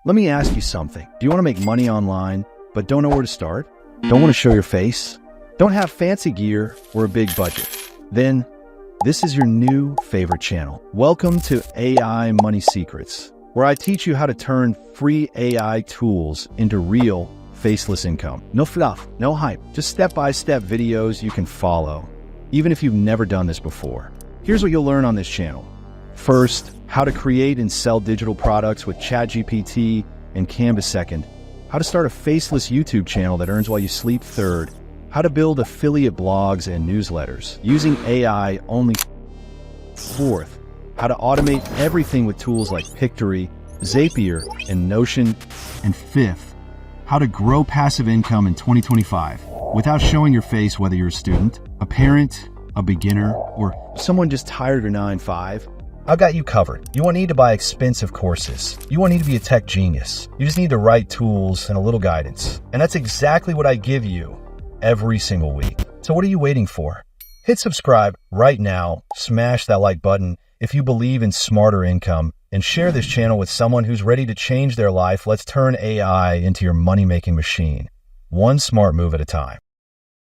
Let me ask you something. Do you want to make money online, but don't know where to start? Don't want to show your face? Don't have fancy gear or a big budget? Then this is your new favorite channel. Welcome to AI Money Secrets, where I teach you how to turn free AI tools into real faceless income. No fluff, no hype, just step-by-step videos you can follow, even if you've never done this before. Here's what you'll learn on this channel. First, how to create and sell digital products with ChatGPT and Canva. Second, how to start a faceless YouTube channel that earns while you sleep. Third, how to build affiliate blogs and newsletters using AI only. Fourth, how to automate everything with tools like Pictory, Zapier, and Notion. And fifth, how to grow passive income in 2025 without showing your face, whether you're a student, a parent, a beginner, or someone just tired of your 9-to-5. I've got you covered. You won't need to buy expensive courses. You won't need to be a tech genius. You just need the right tools and a little guidance. And that's exactly what I give you every single week. So what are you waiting for? Hit subscribe right now, smash that like button if you believe in smarter income, and share this channel with someone who's ready to change their life. Let's turn AI into your money-making machine, one smart move at a time.